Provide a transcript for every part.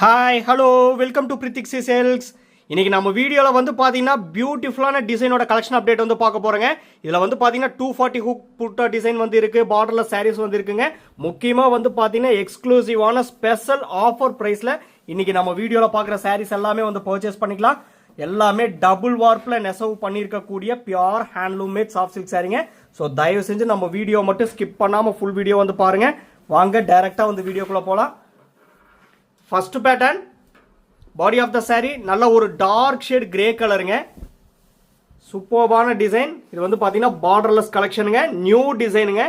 Hi hello welcome to பிரித்திக்ஸி sales. இன்றைக்கி நம்ம வீடியோவில் வந்து பார்த்தீங்கன்னா பியூட்டிஃபுல்லான டிசைனோட கலெக்ஷன் அப்டேட் வந்து பார்க்க போகிறேங்க. இதில் வந்து பார்த்தீங்கன்னா 240 ஹூக் புட்டா டிசைன் வந்து இருக்குது, பார்டரில் சாரீஸ் வந்து இருக்குங்க. முக்கியமாக வந்து பார்த்தீங்கன்னா எக்ஸ்க்ளூசிவான ஸ்பெஷல் ஆஃபர் ப்ரைஸில் இன்றைக்கி நம்ம வீடியோவில் பார்க்குற சாரீஸ் எல்லாமே வந்து பர்ச்சேஸ் பண்ணிக்கலாம். எல்லாமே டபுள் வார்ப்பில் நெசவு பண்ணியிருக்கக்கூடிய pure handloom made soft silk சாரீங்க. ஸோ தயவு செஞ்சு நம்ம வீடியோ மட்டும் ஸ்கிப் பண்ணாமல் ஃபுல் வீடியோ வந்து பாருங்கள். வாங்க டைரெக்டாக வந்து வீடியோக்குள்ளே போகலாம். First pattern body of the sari நல்ல ஒரு டார்க் ஷேட் கிரே கலருங்க. சூப்பர்பான டிசைன். இது வந்து பார்த்தீங்கன்னா பார்டர்லெஸ் கலெக்ஷனுங்க, நியூ டிசைனுங்க.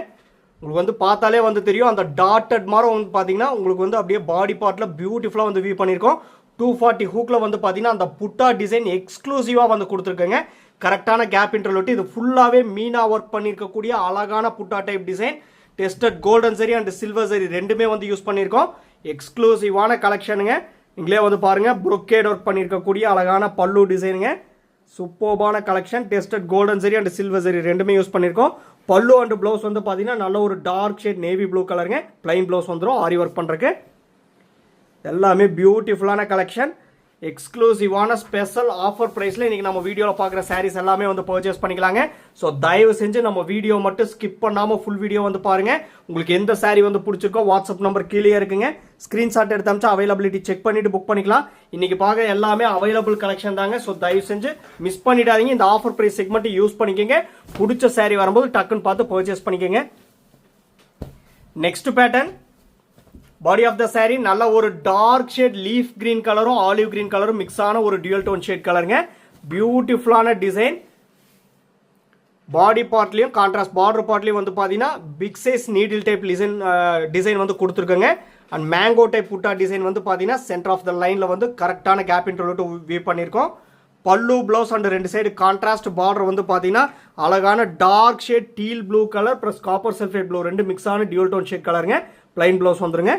உங்களுக்கு வந்து பார்த்தாலே வந்து தெரியும், அந்த டாட்டட் மாதிரி வந்து பார்த்தீங்கன்னா உங்களுக்கு வந்து அப்படியே பாடி பார்ட்டில் பியூட்டிஃபுல்லாக வந்து வியூ பண்ணியிருக்கோம். 240 ஹூக்கில் வந்து பார்த்தீங்கன்னா அந்த புட்டா டிசைன் எக்ஸ்க்ளூசிவாக வந்து கொடுத்துருக்கேங்க. கரெக்டான கேப் இன்டர்லொட்டி இது ஃபுல்லாகவே மீனா ஒர்க் பண்ணியிருக்கக்கூடிய அழகான butta type design. Tested golden சரி அண்ட் சில்வர் சரி ரெண்டுமே வந்து யூஸ் பண்ணியிருக்கோம். எக்ஸ்க்ளூசிவான கலெக்ஷனுங்க. நீங்களே வந்து பாருங்கள், ப்ரொக்கேட் ஒர்க் பண்ணியிருக்கக்கூடிய அழகான பல்லு டிசைனுங்க. சூப்பர்பான கலெக்ஷன். டெஸ்டட் கோல்டன் சரி அண்ட் சில்வர் சரி ரெண்டுமே யூஸ் பண்ணியிருக்கோம். பல்லு அண்ட் ப்ளவுஸ் வந்து பார்த்தீங்கன்னா நல்ல ஒரு டார்க் ஷேட் நேவி ப்ளூ கலருங்க. பிளைன் ப்ளவுஸ் வந்துடும் ஆரி ஒர்க் பண்ணுறக்கு. எல்லாமே பியூட்டிஃபுல்லான கலெக்ஷன். எக்ஸ்க்ளூசிவான ஸ்பெஷல் ஆஃபர் ப்ரைஸில் இன்றைக்கி நம்ம வீடியோவில் பார்க்குற சாரீஸ் எல்லாமே வந்து பர்ச்சேஸ் பண்ணிக்கலாங்க. ஸோ தயவு செஞ்சு நம்ம வீடியோ மட்டும் ஸ்கிப் பண்ணாமல் ஃபுல் வீடியோ வந்து பாருங்கள். உங்களுக்கு எந்த சாரீ வந்து பிடிச்சிருக்கோ வாட்ஸ்அப் நம்பர் கீழே இருக்குங்க. ஸ்க்ரீன்ஷாட் எடுத்து அமிச்சா அவைலபிலிட்டி செக் பண்ணிவிட்டு புக் பண்ணிக்கலாம். இன்றைக்கி பார்க்க எல்லாமே அவைலபிள் கலெக்ஷன் தாங்க. ஸோ தயவு செஞ்சு மிஸ் பண்ணிடாதீங்க. இந்த ஆஃபர் ப்ரைஸ் செக்மெண்ட்டை யூஸ் பண்ணிக்கோங்க. பிடிச்ச சாரீ வரும்போது டக்குன்னு பார்த்து பர்ச்சேஸ் பண்ணிக்கோங்க. Next pattern body of the sari நல்ல ஒரு டார்க் ஷேட் லீஃப் கிரீன் கலரும் ஆலிவ் கிரீன் கலரும் மிக்ஸ் ஆன ஒரு டியூல் டோன் ஷேட் கலருங்க. பியூட்டிஃபுல்லான டிசைன். பாடி பார்ட்லையும் கான்ட்ராஸ்ட் பார்டர் பார்ட்லையும் வந்து பார்த்தீங்கன்னா big size needle type design வந்து கொடுத்துருக்கோங்க. And mango type buta design வந்து பார்த்தீங்கன்னா சென்டர் ஆஃப் த லைனில் வந்து கரெக்டான கேப் இன்டர்வியூ வியூ பண்ணியிருக்கோம். பல்லு ப்ளவுஸ் அண்ட் ரெண்டு சைடு கான்ட்ராஸ்ட் பார்டர் வந்து பார்த்தீங்கன்னா அழகான dark shade teal blue colour plus copper sulphate blue ரெண்டு மிக்ஸ் ஆன டியூல் டோன் ஷேட் கலருங்க. பிளைன் ப்ளவுஸ் வந்துருங்க.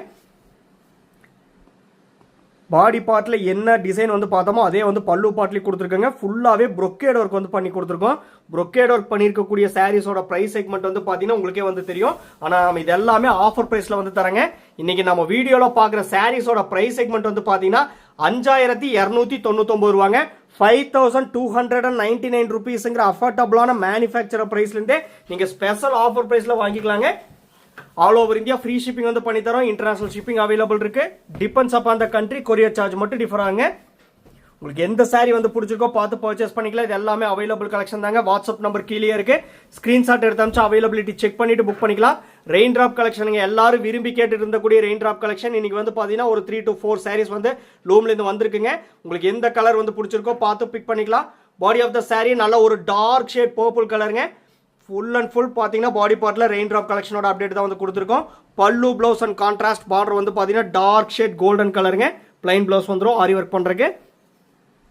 பாடி பார்ட்டில் என்ன டிசைன் வந்து பார்த்தோமோ அதே வந்து பல்லு பார்ட்லேயும் கொடுத்துருக்கோங்க. ஃபுல்லாகவே ப்ரொக்கேட் ஒர்க் வந்து பண்ணி கொடுத்துருக்கோம். ப்ரொக்கேட் ஒர்க் பண்ணியிருக்கக்கூடிய சாரீஸோட ப்ரைஸ் செக்மெண்ட் வந்து பார்த்தீங்கன்னா உங்களுக்கே வந்து தெரியும். ஆனால் நம்ம இது எல்லாமே ஆஃபர் ப்ரைஸில் வந்து தரங்க. இன்றைக்கி நம்ம வீடியோவில் பார்க்குற சாரீஸோட ப்ரைஸ் செக்மெண்ட் வந்து பார்த்தீங்கன்னா 5299 ரூபாங்க. 5299 ருபீஸுங்கிற அஃபோர்டபுளான மேனுஃபேக்சர் ப்ரைஸ்லேருந்தே நீங்கள் ஸ்பெஷல் ஆஃபர் ப்ரைஸில் வாங்கிக்கலாங்க. All over India free shipping வந்து பண்ணி தரோம். இன்டர்நேஷனல் ஷிப்பிங் அவைலபிள் இருக்கு. Depends upon the country. Courier charge மட்டும் டிஃபர் ஆகுங்க. உங்களுக்கு எந்த சாரீ வந்து பிடிச்சிருக்கோ பார்த்து பர்ச்சேஸ் பண்ணிக்கலாம். இது எல்லாமே அவைலபிள் கலெக்ஷன் தாங்க. வாட்ஸ்அப் நம்பர் கீழே இருக்கு. ஸ்கிரீன்ஷாட் எடுத்து அமிச்சா அவைலபிலிட்டி செக் பண்ணிட்டு புக் பண்ணிக்கலாம். ரெயின் டிராப் கலெக்ஷனுங்க. எல்லாரும் விரும்பி கேட்டு இருந்தக்கூடிய ரெயின் டிராப் கலெக்ஷன் இன்னைக்கு வந்து பார்த்தீங்கன்னா ஒரு 3 to 4 சாரீஸ் வந்து லூம்லேருந்து வந்திருக்குங்க. உங்களுக்கு எந்த கலர் வந்து பிடிச்சிருக்கோ பார்த்து பிக் பண்ணிக்கலாம். பாடி ஆஃப் த சாரீ நல்ல ஒரு டார்க் ஷேட் பர்பிள் கலருங்க. ஃபுல் அண்ட் ஃபுல் பார்த்தீங்கன்னா பாடி பார்ட்டில் ரெயின் ட்ராப் கலெக்ஷனோட அப்டேட் தான் வந்து கொடுத்துருக்கோம். பல்லு ப்ளவுஸ் அண்ட் கான்ட்ராஸ்ட் பார்டர் வந்து பார்த்தீங்கன்னா டார்க் ஷேட் கோல்டன் கலருங்க. பிளைன் ப்ளவுஸ் வந்துடும் ஆரி ஒர்க் பண்ணுறதுக்கு.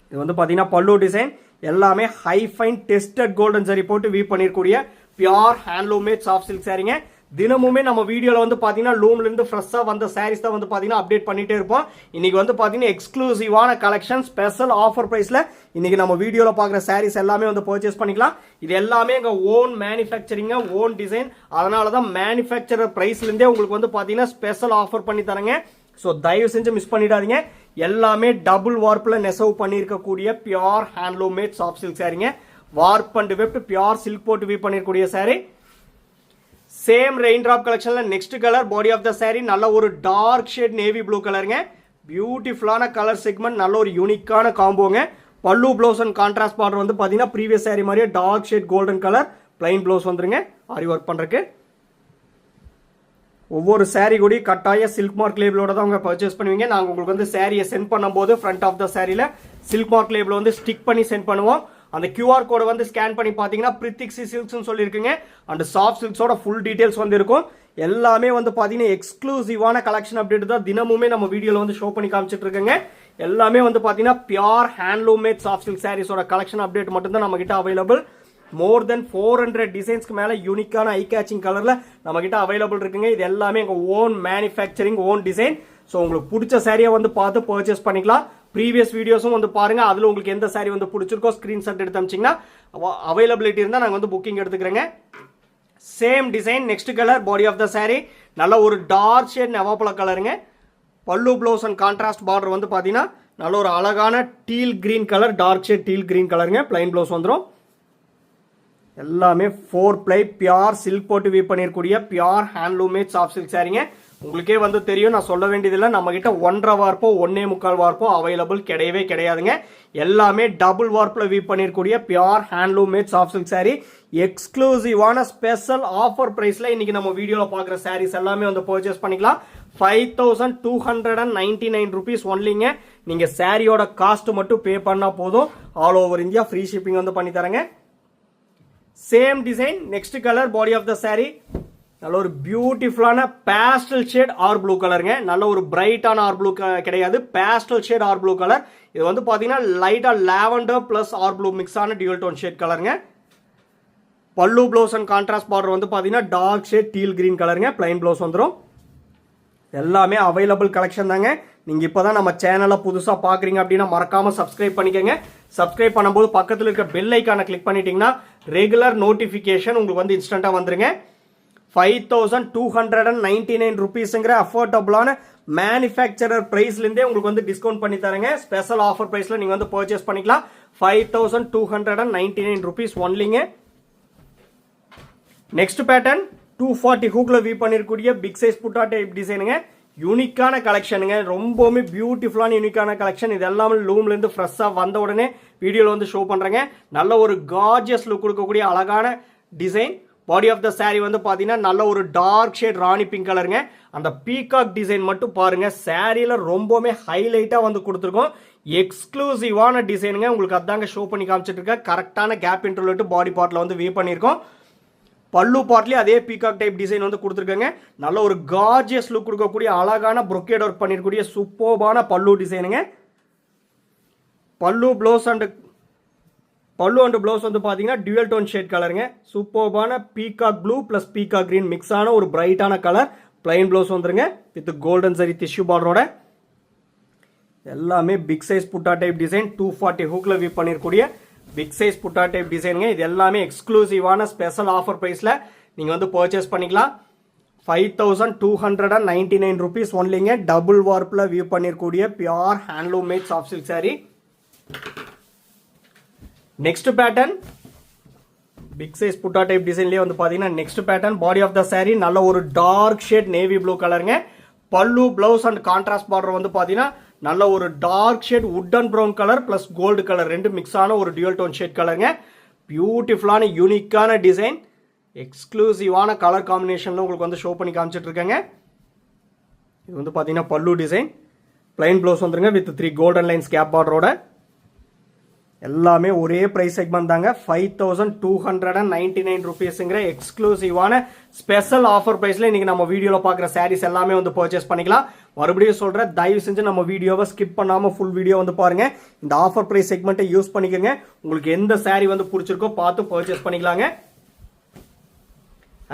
இது வந்து பார்த்தீங்கன்னா பல்லு டிசைன் எல்லாமே high fine tested golden zari போட்டு வீவ் பண்ணிருக்கூடிய pure handloom made soft silk சாரீங்க. தினமுமே நம்ம வீடியோவில் வந்து பார்த்தீங்கன்னா லூம்லேருந்து ஃப்ரெஷ்ஷாக வந்த சாரீஸ் தான் வந்து பார்த்தீங்கன்னா அப்டேட் பண்ணிகிட்டே இருப்போம். இன்றைக்கி வந்து பார்த்தீங்கன்னா எக்ஸ்க்ளூசிவான கலெக்ஷன் ஸ்பெஷல் ஆஃபர் ப்ரைஸில் இன்றைக்கி நம்ம வீடியோவில் பார்க்குற சாரீஸ் எல்லாமே வந்து பர்ச்சேஸ் பண்ணிக்கலாம். இது எல்லாமே எங்கள் ஓன் மேனுஃபேக்சரிங்க, ஓன் டிசைன். அதனால தான் மேனுஃபேக்சரர் ப்ரைஸ்லேருந்தே உங்களுக்கு வந்து பார்த்தீங்கன்னா ஸ்பெஷல் ஆஃபர் பண்ணி தரேங்க. ஸோ தயவு செஞ்சு மிஸ் பண்ணிடாதீங்க. எல்லாமே டபுள் வார்ப்பில் நெசவு பண்ணியிருக்கக்கூடிய pure handloom made soft silk சாரீங்க. Warp and weft pure silk போட்டு வீவ் பண்ணிருக்கக்கூடிய சாரீ. சேம் ரெயின் டிராப் கலெக்ஷன்ல next colour body of the sari நல்ல ஒரு டார்க் ஷேட் நேவி ப்ளூ கலருங்க. பியூட்டிஃபுல்லான கலர் செக்மெண்ட், நல்ல ஒரு யூனிக்கான காம்போங்க. பல்லு ப்ளவுஸ் அண்ட் கான்ட்ராஸ்ட் பார்டர் வந்து பார்த்தீங்கன்னா ப்ரீவியஸ் சாரீ மாதிரியே dark shade golden colour. Plain blouse வந்துருங்க ஆரி ஒர்க் பண்ணுறக்கு. ஒவ்வொரு சாரீ கூடி கட்டாய சில்க் மார்க் லேபிளோட தான் அவங்க பர்ச்சேஸ் பண்ணுவீங்க. நாங்கள் உங்களுக்கு வந்து சாரியை சென்ட் பண்ணும்போது ஃப்ரண்ட் ஆஃப் த சாரியில் சில்க் மார்க் லேபிள் வந்து ஸ்டிக் பண்ணி சென்ட் பண்ணுவோம். அந்த QR கோடை வந்து ஸ்கேன் பண்ணி பார்த்தீங்கன்னா பிரித்திக்ஸி சில்க்ஸ்னு சொல்லியிருக்குங்க. அண்ட் சாஃப்ட் சில்க்ஸோட ஃபுல் டீட்டெயில்ஸ் வந்து இருக்கும். எல்லாமே வந்து பார்த்தீங்கன்னா எக்ஸ்க்ளூசிவான கலெக்ஷன் அப்டேட் தான் தினமுமே நம்ம வீடியோவில் வந்து ஷோ பண்ணி காமிச்சிட்டு இருக்குங்க. எல்லாமே வந்து பார்த்தீங்கன்னா pure handloom made soft silk சாரீஸோட கலெக்ஷன் அப்டேட் மட்டும்தான் நம்ம கிட்ட அவைலபிள். மோர் தென் 400 டிசைன்ஸ்க்கு மேலே யூனிக்கான ஐ கேச்சிங் கலரில் நம்ம கிட்ட அவைலபிள் இருக்குங்க. இது எல்லாமே எங்கள் own manufacturing, own design. So உங்களுக்கு பிடிச்ச சாரியை வந்து பார்த்து பர்ச்சேஸ் பண்ணிக்கலாம். ப்ரீவியஸ் வீடியோஸும் வந்து பாருங்கள். அதில் உங்களுக்கு எந்த சாரீ வந்து பிடிச்சிருக்கோ ஸ்க்ரீன்ஷாட் எடுத்து அமிச்சிங்கன்னா அவைலபிலிட்டி இருந்தால் நாங்கள் வந்து புக்கிங் எடுத்துக்கிறேங்க. Same design next colour body of the sari நல்ல ஒரு டார்க் ஷேட் நவாப்பழ கலருங்க. Pallu blouse and contrast border வந்து பார்த்தீங்கன்னா நல்ல ஒரு அழகான teal green colour, dark shade teal green கலருங்க. பிளைன் ப்ளவுஸ் வந்துடும். எல்லாமே 4 ப்ளை பியூர் சில்க் போட்டு வீவ் பண்ணிருக்கூடிய pure handloom made soft silk சாரீங்க. உங்களுக்கே வந்து தெரியும், நான் சொல்ல வேண்டியதில்லை, நம்ம கிட்ட 1.5 வார்ப்போ 1.25 வார்ப்போ அவைலபிள் கிடையவே கிடையாதுங்க. எல்லாமே டபுள் வார்ப்பில் வீவ் பண்ணிருக்கூடிய pure handloom made soft silk sari. எக்ஸ்க்ளூசிவான ஸ்பெஷல் ஆஃபர் பிரைஸ்ல இன்னைக்கு நம்ம வீடியோவில் பார்க்குற சாரீஸ் எல்லாமே வந்து பர்ச்சேஸ் பண்ணிக்கலாம். 5299 rupees ஒன்லிங்க. நீங்க சாரியோட காஸ்ட் மட்டும் பே பண்ணா போதும். All over India free shipping வந்து பண்ணி தரேங்க. Same design, next colour, body of the sari நல்ல ஒரு பியூட்டிஃபுல்லான பேஸ்டல் ஷேட் ஆர் ப்ளூ கலருங்க. நல்ல ஒரு பிரைட்டான ஆர் ப்ளூ கிடையாது, பேஸ்டல் ஷேட் ஆர் ப்ளூ கலர். இது வந்து பாத்தீங்கன்னா லைட்டா லாவெண்டர் பிளஸ் ஆர் ப்ளூ மிக்ஸ் ஆன டியூல் டோன் ஷேட் கலருங்க. Pallu blouse and contrast border வந்து பாத்தீங்கன்னா டார்க் ஷேட் டீல் கிரீன் கலருங்க. பிளைன் ப்ளவுஸ் வந்துடும். எல்லாமே அவைலபிள் கலெக்ஷன் தாங்க. நீங்க இப்பதான் நம்ம சேனலை புதுசா பாக்குறீங்க அப்படின்னா மறக்காம சப்ஸ்கிரைப் பண்ணிக்கங்க. சப்ஸ்கிரைப் பண்ணும்போது பக்கத்தில் இருக்க பெல் ஐக்கானை கிளிக் பண்ணிட்டீங்கன்னா ரெகுலர் நோட்டிபிகேஷன் உங்களுக்கு வந்து இன்ஸ்டன்டா வந்துருங்க. 5299 rupeesங்கிற அஃபோர்டபுளான மேனுஃபேக்சரர் பிரைஸ்ல இருந்தே உங்களுக்கு வந்து டிஸ்கவுண்ட் பண்ணி தரேங்க. ஸ்பெஷல் ஆஃபர் பிரைஸ்ல நீங்க வந்து பர்ச்சேஸ் பண்ணிக்கலாம். 5299 rupees ஒன்லிங்க. நெக்ஸ்ட் பேட்டர்ன் 240 ஹூக்ல வீவ் பண்ணிருக்கூடிய பிக் சைஸ் புட்டா டைப் டிசைனுங்க. யூனிக்கான கலெக்ஷனுங்க, ரொம்பவுமே பியூட்டிஃபுல்லான யூனிக்கான கலெக்ஷன். இது எல்லாமே லூம்ல இருந்து ஃப்ரெஷ்ஷா வந்த உடனே வீடியோல வந்து ஷோ பண்றேங்க. நல்ல ஒரு கார்ஜியஸ் லுக் கொடுக்கக்கூடிய அழகான design. Body of the sari வந்து பாத்தீங்கன்னா நல்ல ஒரு டார்க் ஷேட் ராணி பிங்க் கலருங்க. அந்த பீகாக் டிசைன் மட்டும் பாருங்க, சாரியில ரொம்பவுமே ஹைலைட்டா வந்து கொடுத்துருக்கோம். எக்ஸ்க்ளூசிவான டிசைனுங்க. உங்களுக்கு அதாங்க ஷோ பண்ணி காமிச்சிட்டு இருக்கேன். கரெக்டான கேப் இன்டர்வியூ பாடி பார்ட்ல வந்து வீவ் பண்ணிருக்கோம். பல்லு பார்ட்லயே அதே பீகாக் டைப் டிசைன் வந்து கொடுத்துருக்காங்க. நல்ல ஒரு கார்ஜியஸ் லுக் கொடுக்கக்கூடிய அழகான brocade ஒர்க் பண்ணிருக்கூடிய சூப்பர்பான பல்லு டிசைனுங்க. பல்லு அண்ட் ப்ளவுஸ் வந்து பாத்தீங்கன்னா டியூல் டோன் ஷேட் கலருங்க. சூப்பர்பான peacock blue plus peacock green mix ஆன ஒரு பிரைட்டான கலர். பிளைன் ப்ளவுஸ் வந்துருங்க வித் கோல்டன் சரி டிஷ்யூ பார்டரோட. எல்லாமே big size butta type design. 240 ஹூக்ல வீவ் பண்ணிருக்கூடிய பிக் சைஸ் புட்டா டைப் டிசைனுங்க. இது எல்லாமே எக்ஸ்க்ளூசிவான ஸ்பெஷல் ஆஃபர் பிரைஸ்ல நீங்க வந்து பர்ச்சேஸ் பண்ணிக்கலாம். 5299 rupees ஒன்லிங்க. டபுள் வார்ப்ல வியூ பண்ணிருக்கூடிய pure handloom made soft silk sari. Next pattern big size butta type டிசைன்லயே வந்து பாத்தீங்கன்னா next pattern body of the sari நல்ல ஒரு டார்க் ஷேட் நேவி ப்ளூ கலருங்க. பல்லு பிளவுஸ் அண்ட் கான்ட்ராஸ்ட் பார்டர் வந்து பாத்தீங்கன்னா நல்ல ஒரு dark shade wooden brown colour plus gold colour ரெண்டு மிக்ஸ் ஆன ஒரு டியூல் டோன் ஷேட் கலருங்க. பியூட்டிஃபுல்லான யூனிக்கான டிசைன், எக்ஸ்க்ளூசிவான கலர் காம்பினேஷன்ல உங்களுக்கு வந்து ஷோ பண்ணி காமிச்சிட்டு இருக்கேங்க. இது வந்து பாத்தீங்கன்னா பல்லு டிசைன். பிளைன் ப்ளவுஸ் வந்துருங்க வித் 3 கோல்டன் லைன்ஸ் கேப் பார்டரோட. எல்லாமே ஒரே பிரைஸ் செக்மெண்ட் தாங்க. 5299 rupeesங்கிற எக்ஸ்க்ளூசிவான ஸ்பெஷல் ஆஃபர் பிரைஸ்ல இன்னைக்கு நம்ம வீடியோல பாக்குற சாரீஸ் எல்லாமே வந்து பர்ச்சேஸ் பண்ணிக்கலாம். மறுபடியும் சொல்றேன், தயவு செஞ்சு நம்ம வீடியோவை ஸ்கிப் பண்ணாம ஃபுல் வீடியோ வந்து பாருங்க. இந்த ஆஃபர் பிரைஸ் செக்மெண்ட்டை யூஸ் பண்ணிக்கோங்க. உங்களுக்கு எந்த சாரீ வந்து பிடிச்சிருக்கோ பார்த்து பர்ச்சேஸ் பண்ணிக்கலாங்க.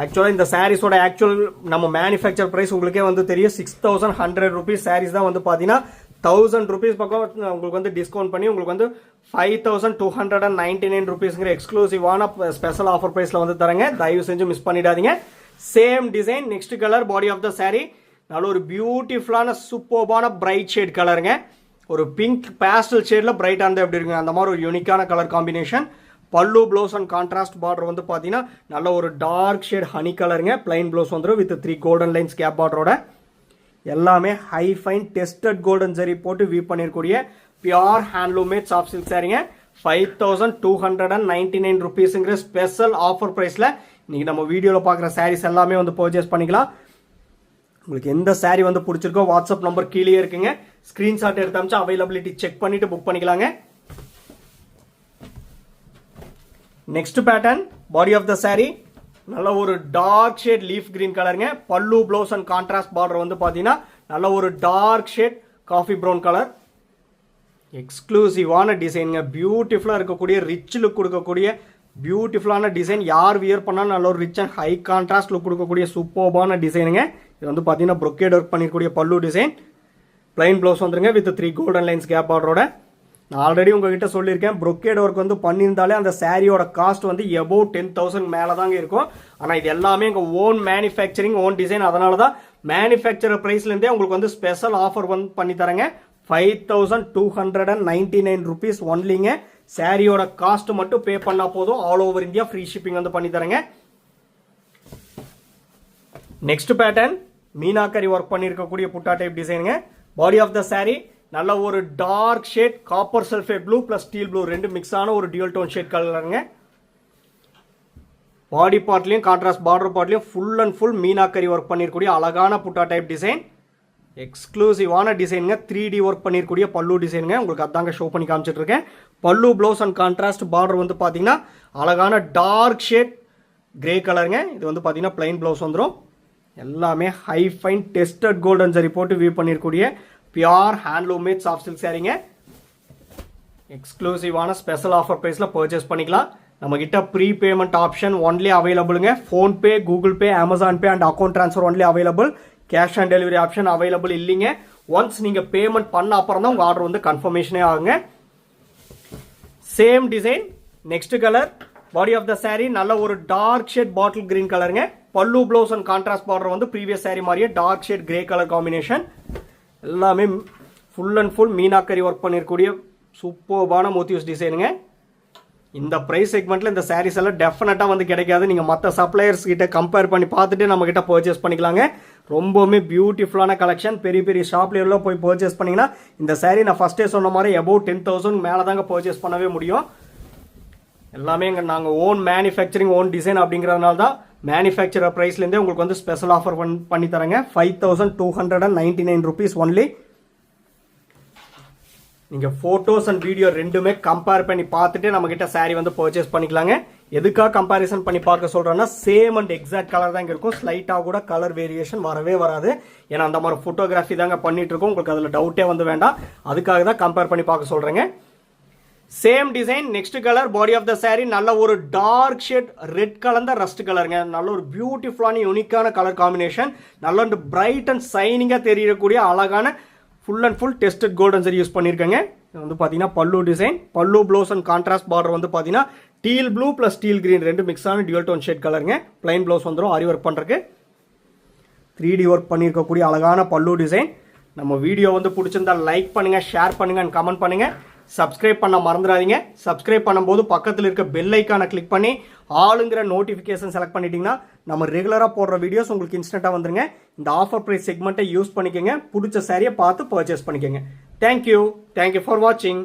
ஆக்சுவலா இந்த சாரீஸோட ஆக்சுவல் நம்ம மேனுஃபேக்சர் பிரைஸ் உங்களுக்கே வந்து தெரியும். 6100 rupees சாரீஸ் தான் வந்து பாத்தீங்கன்னா 1000 rupees பக்கம் உங்களுக்கு வந்து டிஸ்கவுண்ட் பண்ணி உங்களுக்கு வந்து 5299 rupeesங்கிற எக்ஸ்க்ளூசிவான ஸ்பெஷல் ஆஃபர் பிரைஸ்ல வந்து தரங்க. தயவு செஞ்சு மிஸ் பண்ணிடாதீங்க. Same design, next colour, body of the sari நல்ல ஒரு பியூட்டிஃபுல்லான சூப்பர்பான பிரைட் ஷேட் கலருங்க. ஒரு பிங்க் பேஸ்டல் ஷேட்ல பிரைட் ஆனது எப்படி இருக்குங்க அந்த மாதிரி ஒரு யூனிக்கான colour combination. Pallu blouse and contrast border வந்து பாத்தீங்கன்னா நல்ல ஒரு டார்க் ஷேட் ஹனி கலருங்க. பிளைன் ப்ளவுஸ் வந்துடும் வித் 3 கோல்டன் லைன்ஸ் கேப் பார்டரோட. எல்லாமே high fine tested golden zari போட்டு வீவ் பண்ணிருக்கூடிய pure handloom made soft silk சாரீங்க. 5299 rupeesங்கிற ஸ்பெஷல் ஆஃபர் பிரைஸ்ல இன்னைக்கு நம்ம வீடியோல பாக்குற சாரீஸ் எல்லாமே வந்து பர்ச்சேஸ் பண்ணிக்கலாம். உங்களுக்கு எந்த சாரீ வந்து பிடிச்சிருக்கோ வாட்ஸ்அப் நம்பர் கீழே இருக்குங்க. ஸ்கிரீன்ஷாட் எடுத்து அனுப்பிச்சு அவைலபிலிட்டி செக் பண்ணிட்டு புக் பண்ணிக்கலாங்க. Next pattern body of the sari நல்ல ஒரு டார்க் ஷேட் லீஃப் கிரீன் கலருங்க. Pallu blouse and contrast border வந்து பாத்தீங்கன்னா நல்ல ஒரு dark shade coffee brown colour. எக்ஸ்க்ளூசிவான டிசைனுங்க. பியூட்டிஃபுல்லா இருக்கக்கூடிய ரிச் லுக் கொடுக்கக்கூடிய பியூட்டிஃபுல்லான டிசைன். யார் வியர் பண்ணாலும் நல்ல ஒரு rich and high contrast look கொடுக்கக்கூடிய சூப்பர்பான டிசைனுங்க. இது வந்து பாத்தீங்கன்னா brocade ஒர்க் பண்ணிருக்கூடிய பல்லு டிசைன். பிளைன் ப்ளவுஸ் வந்துருங்க வித் 3 கோல்டன் லைன்ஸ் கேப் பார்டரோட. நான் ஆல்ரெடி உங்ககிட்ட சொல்லியிருக்கேன், brocade ஒர்க் வந்து பண்ணியிருந்தாலே அந்த சாரியோட காஸ்ட் வந்து எபோவ் 10,000 மேல தாங்க இருக்கும். ஆனா இது எல்லாமே எங்க ஓன் மேனுஃபேக்சரிங், ஓன் டிசைன். அதனாலதான் மேனுஃபேக்சரர் ப்ரைஸ்லேருந்தே உங்களுக்கு வந்து ஸ்பெஷல் ஆஃபர் வந்து பண்ணி தரேங்க. 5299 rupees ஒன்லிங்க. சாரியோட காஸ்ட் மட்டும் பே பண்ணால் போதும். All over India free shipping வந்து பண்ணி தரேங்க. நெக்ஸ்ட் பேட்டர்ன் மீனாக்கரி ஒர்க் பண்ணியிருக்கக்கூடிய புட்டா டைப் டிசைனுங்க. பாடி ஆஃப் த சாரி நல்ல ஒரு dark shade copper sulphate blue plus steel blue ரெண்டு மிக்ஸ் ஆன ஒரு டியூல் டோன் ஷேட் கலருங்க. பாடி பார்ட்லையும் கான்ட்ராஸ்ட் பார்டர் பார்ட்லையும் full and full meenakari work பண்ணியிருக்கூடிய அழகான புட்டா டைப் டிசைன். எக்ஸ்க்ளூசிவான டிசைனுங்க. 3D ஒர்க் பண்ணியிருக்கூடிய பல்லு டிசைனுங்க. உங்களுக்கு அதாங்க ஷோ பண்ணி காமிச்சிட்டு இருக்கேன். பல்லு ப்ளவுஸ் அண்ட் கான்ட்ராஸ்ட் பார்டர் வந்து பார்த்தீங்கன்னா அழகான டார்க் ஷேட் கிரே கலருங்க. இது வந்து பார்த்தீங்கன்னா பிளைன் ப்ளவுஸ் வந்துடும். எல்லாமே high fine tested golden zari போட்டு வியூ பண்ணியிருக்கூடிய pure handloom made soft silk சாரீங்க. எக்ஸ்க்ளூசிவான ஸ்பெஷல் ஆஃபர் ப்ரைஸில் பர்ச்சேஸ் பண்ணிக்கலாம். நம்மகிட்ட ப்ரீ பேமெண்ட் ஆப்ஷன் ஒன்லி அவைலபிளுங்க. PhonePe, Google Pay, Amazon Pay and account transfer only available. Cash on delivery option available இல்லைங்க. Once நீங்கள் பேமெண்ட் பண்ண அப்புறம் தான் உங்கள் ஆர்டர் வந்து கன்ஃபர்மேஷனே ஆகுங்க. Same design next colour. Body of the sari நல்ல ஒரு டார்க் ஷேட் பாட்டில் கிரீன் கலருங்க. Pallu blouse and contrast border வந்து ப்ரீவியஸ் சாரீ மாதிரியே dark shade grey colour combination. எல்லாமே full and full meenakari work பண்ணியிருக்கக்கூடிய சூப்பர்பான மோட்டிவ்ஸ் டிசைனுங்க. இந்த ப்ரைஸ் செக்மெண்ட்டில் இந்த சாரீஸ் எல்லாம் டெஃபினட்டாக வந்து கிடைக்காது. நீங்கள் மற்ற சப்ளையர்ஸ் கிட்ட கம்பேர் பண்ணி பார்த்துட்டு நம்ம கிட்ட பர்ச்சேஸ் பண்ணிக்கலாங்க. ரொம்பவுமே பியூட்டிஃபுல்லான கலெக்ஷன். பெரிய பெரிய ஷாப்ல போய் பர்ச்சேஸ் பண்ணிங்கன்னா இந்த சாரீ நான் ஃபஸ்ட்டே சொன்ன மாதிரி அபவுட் 10,000 மேலே தாங்க பர்ச்சேஸ் பண்ணவே முடியும். எல்லாமே நாங்கள் ஓன் மேனுஃபேக்சரிங் ஓன் டிசைன் அப்படிங்கிறதுனால தான் மேனுஃபேக்சரர் ப்ரைஸ்லேருந்தே உங்களுக்கு வந்து ஸ்பெஷல் ஆஃபர் பண்ணி தரேங்க. 5299 rupees ஒன்லி. நீங்கள் ஃபோட்டோஸ் அண்ட் வீடியோ ரெண்டுமே கம்பேர் பண்ணி பார்த்துட்டு நம்மக்கிட்ட சாரீ வந்து பர்ச்சேஸ் பண்ணிக்கலாங்க. எதுக்காக கம்பேரிசன் பண்ணி பார்க்க சொல்கிறேன்னா சேம் அண்ட் எக்ஸாக்ட் கலர் தான் இங்கே இருக்கும். ஸ்லைட்டாக கூட கலர் வேரியேஷன் வரவே வராது. ஏன்னா அந்த மாதிரி ஃபோட்டோகிராஃபி தாங்க பண்ணிட்டு இருக்கோம். உங்களுக்கு அதில் டவுட்டே வந்து வேண்டாம். அதுக்காக தான் கம்பேர் பண்ணி பார்க்க சொல்கிறேங்க. Same design next colour. Body of the sari நல்ல ஒரு டார்க் ஷேட் ரெட் கலந்த ரஸ்ட் கலருங்க. நல்ல ஒரு பியூட்டிஃபுல்லான யூனிக்கான கலர் காம்பினேஷன். நல்ல ஒரு பிரைட் அண்ட் சைனிங்காக தெரியக்கூடிய அழகான full and full tested golden சரி யூஸ் பண்ணியிருக்கேங்க. இது வந்து பார்த்தீங்கன்னா பல்லு டிசைன். பல்லு ப்ளவுஸ் அண்ட் கான்ட்ராஸ்ட் பார்டர் வந்து பார்த்தீங்கன்னா deal blue plus deal green ரெண்டு மிக்ஸ் ஆன டியூல் டோன் ஷேட் கலருங்க. பிளைன் ப்ளவுஸ் வந்துடும். ஆரி ஒர்க் பண்ணுறதுக்கு 3D ஒர்க் பண்ணியிருக்கக்கூடிய அழகான பல்லு டிசைன். நம்ம வீடியோ வந்து பிடிச்சிருந்தா லைக் பண்ணுங்கள், ஷேர் பண்ணுங்கள் அண்ட் கமெண்ட் பண்ணுங்கள். சப்ஸ்கிரைப் பண்ண மறந்துடாதீங்க. சப்ஸ்கிரைப் பண்ணும்போது பக்கத்தில் இருக்க பெல் ஐக்கானை கிளிக் பண்ணி ஆளுங்கிற நோட்டிஃபிகேஷன் செலக்ட் பண்ணிட்டீங்கன்னா நம்ம ரெகுலராக போடுற வீடியோஸ் உங்களுக்கு இன்ஸ்டண்ட்டாக வந்துருங்க. இந்த ஆஃபர் ப்ரைஸ் செக்மெண்ட்டை யூஸ் பண்ணிக்கோங்க. பிடிச்ச சாரியை பார்த்து பர்ச்சேஸ் பண்ணிக்கோங்க. தேங்க்யூ ஃபார் வாட்சிங்.